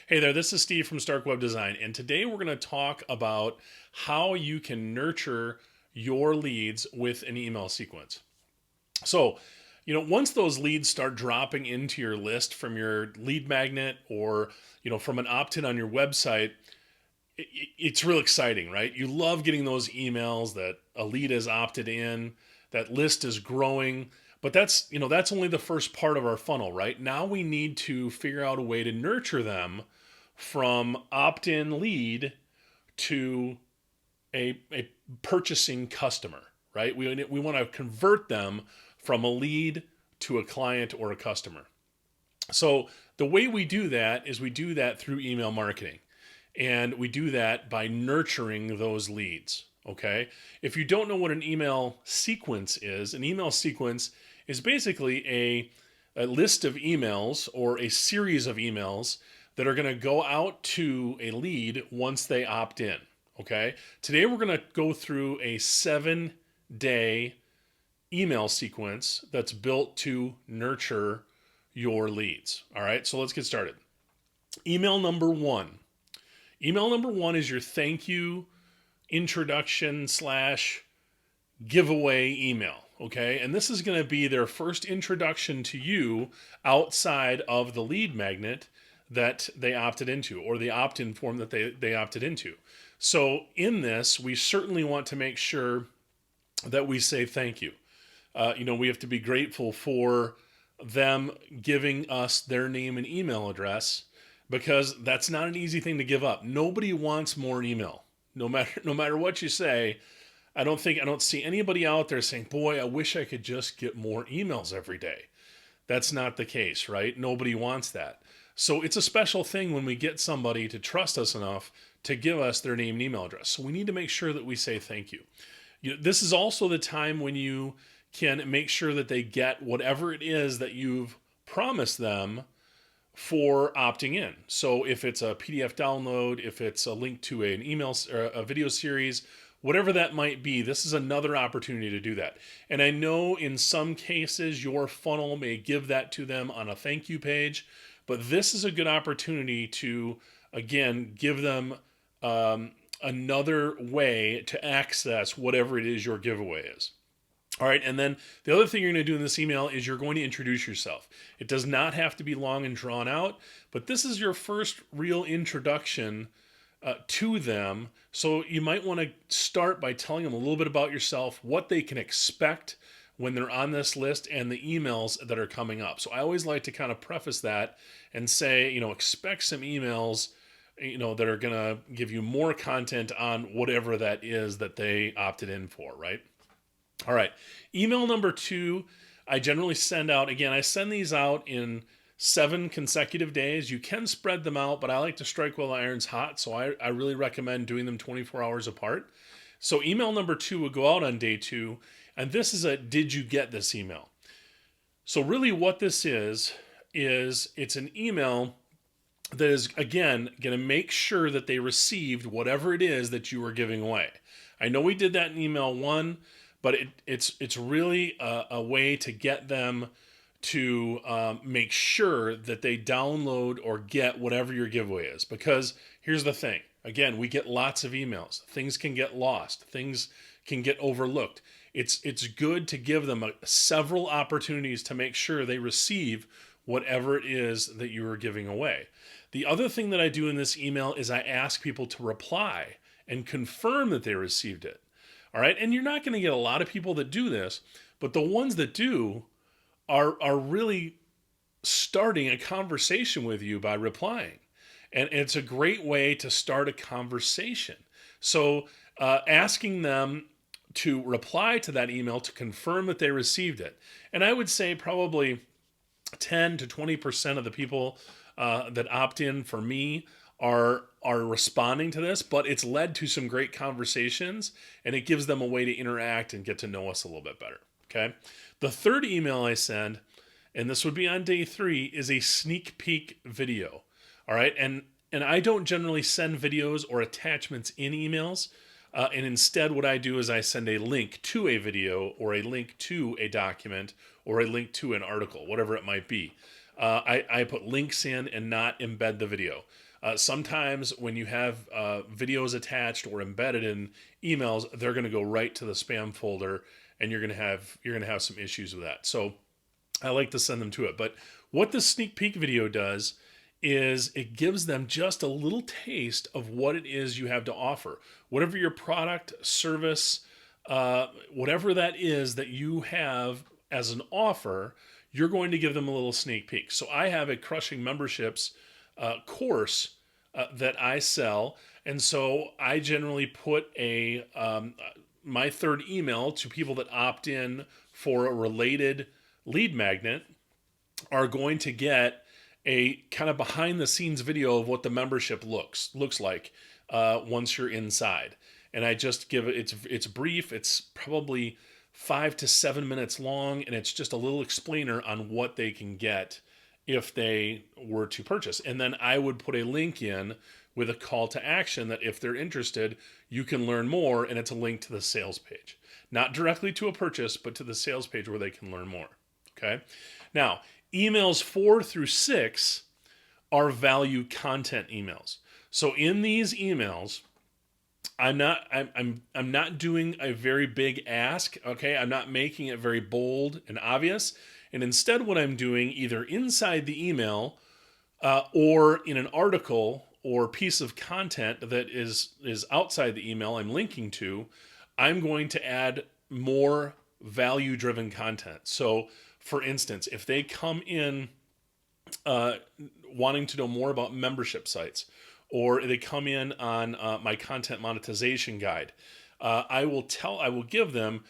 Hey there, this is Steve from Stark Web Design, and today we're going to talk about how you can nurture your leads with an email sequence. So, once those leads start dropping into your list from your lead magnet or, from an opt in on your website, it's real exciting, right? You love getting those emails that a lead has opted in, that list is growing. But that's only the first part of our funnel, right? Now we need to figure out a way to nurture them from opt-in lead to a purchasing customer, right? We want to convert them from a lead to a client or a customer. So the way we do that is we do that through email marketing. And we do that by nurturing those leads. Okay. If you don't know what an email sequence is, an email sequence is basically a list of emails or a series of emails that are going to go out to a lead once they opt in. Okay. Today we're going to go through a 7-day email sequence that's built to nurture your leads. All right. So let's get started. Email number one. Email number one is your thank you introduction slash giveaway email. Okay. And this is going to be their first introduction to you outside of the lead magnet that they opted into or the opt in form that they opted into. So, in this, we certainly want to make sure that we say thank you. We have to be grateful for them giving us their name and email address because that's not an easy thing to give up. Nobody wants more email. No matter what you say, I don't see anybody out there saying, "Boy, I wish I could just get more emails every day." That's not the case, right? Nobody wants that. So it's a special thing when we get somebody to trust us enough to give us their name and email address. So we need to make sure that we say thank you. This is also the time when you can make sure that they get whatever it is that you've promised them for opting in. So if it's a PDF download, if it's a link to an email or a video series, whatever that might be, this is another opportunity to do that. And I know in some cases your funnel may give that to them on a thank you page, but this is a good opportunity to, again, give them another way to access whatever it is your giveaway is. All right, and then the other thing you're going to do in this email is you're going to introduce yourself. It does not have to be long and drawn out, but this is your first real introduction to them. So you might want to start by telling them a little bit about yourself, what they can expect when they're on this list, and the emails that are coming up. So I always like to kind of preface that and say, expect some emails, that are going to give you more content on whatever that is that they opted in for, right? All right. Email number two, I generally send out, again, I send these out in 7 consecutive days. You can spread them out, but I like to strike while the iron's hot. So I really recommend doing them 24 hours apart. So email number 2 will go out on day 2. And this is a did you get this email? So really what this is it's an email that is, again, going to make sure that they received whatever it is that you were giving away. I know we did that in email 1, but it's really a way to get them to make sure that they download or get whatever your giveaway is. Because here's the thing. Again, we get lots of emails. Things can get lost. Things can get overlooked. It's good to give them several opportunities to make sure they receive whatever it is that you are giving away. The other thing that I do in this email is I ask people to reply and confirm that they received it. All right. And you're not going to get a lot of people that do this, but the ones that do are really starting a conversation with you by replying. And it's a great way to start a conversation. So asking them to reply to that email to confirm that they received it. And I would say probably 10 to 20% of the people that opt in for me are responding to this, but it's led to some great conversations and it gives them a way to interact and get to know us a little bit better. Okay. The third email I send, and this would be on day 3, is a sneak peek video. All right. And I don't generally send videos or attachments in emails. And instead, what I do is I send a link to a video or a link to a document or a link to an article, whatever it might be. I put links in and not embed the video. Sometimes when you have videos attached or embedded in emails, they're going to go right to the spam folder, and you're going to have some issues with that. So I like to send them to it. But what the sneak peek video does is it gives them just a little taste of what it is you have to offer. Whatever your product, service, whatever that is that you have as an offer, you're going to give them a little sneak peek. So I have a Crushing Memberships course that I sell, and so I generally put my third email to people that opt in for a related lead magnet are going to get a kind of behind the scenes video of what the membership looks like once you're inside. And I just give it, it's brief. It's probably 5 to 7 minutes long, and it's just a little explainer on what they can get if they were to purchase. And then I would put a link in with a call to action that if they're interested, you can learn more, and it's a link to the sales page. Not directly to a purchase, but to the sales page where they can learn more. Okay? Now, emails 4 through 6 are value content emails. So in these emails, I'm not doing a very big ask, okay? I'm not making it very bold and obvious. And instead what I'm doing either inside the email or in an article or piece of content that is outside the email I'm linking to, I'm going to add more value-driven content. So for instance, if they come in wanting to know more about membership sites, or they come in on my content monetization guide, I will give them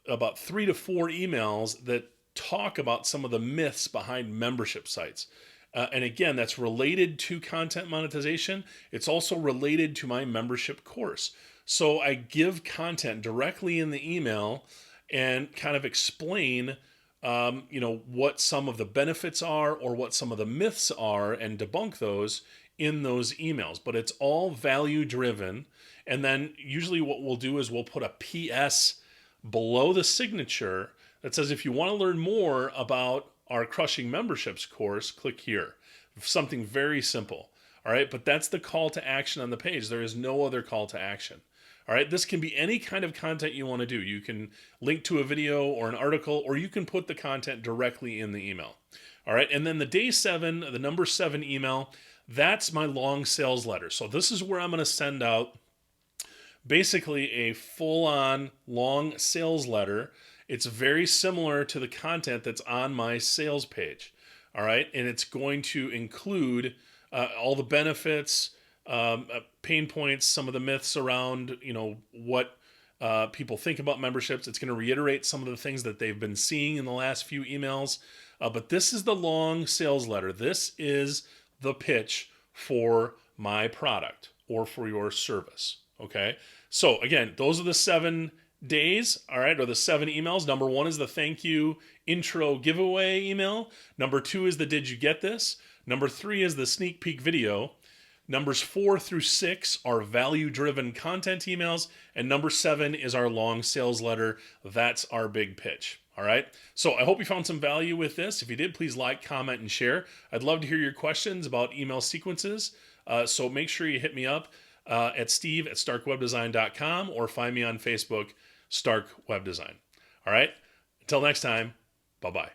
about 3 to 4 emails that talk about some of the myths behind membership sites. And again, that's related to content monetization. It's also related to my membership course. So I give content directly in the email and kind of explain what some of the benefits are or what some of the myths are and debunk those in those emails. But it's all value driven. And then usually what we'll do is we'll put a PS below the signature that says, if you want to learn more about our Crushing Memberships course, click here. Something very simple. All right. But that's the call to action on the page. There is no other call to action. All right, this can be any kind of content you want to do. You can link to a video or an article, or you can put the content directly in the email. All right, and then the day 7, the number 7 email, that's my long sales letter. So this is where I'm going to send out basically a full-on long sales letter. It's very similar to the content that's on my sales page. All right, and it's going to include all the benefits, pain points, some of the myths around, what people think about memberships. It's going to reiterate some of the things that they've been seeing in the last few emails. But this is the long sales letter. This is the pitch for my product or for your service. Okay. So again, those are the 7 days. All right. Or the 7 emails. Number 1 is the thank you intro giveaway email. Number 2 is the did you get this? Number 3 is the sneak peek video. Numbers 4 through 6 are value-driven content emails, and number 7 is our long sales letter. That's our big pitch. All right. So I hope you found some value with this. If you did, please like, comment, and share. I'd love to hear your questions about email sequences. So make sure you hit me up at steve@starkwebdesign.com or find me on Facebook, Stark Web Design. All right. Until next time. Bye-bye.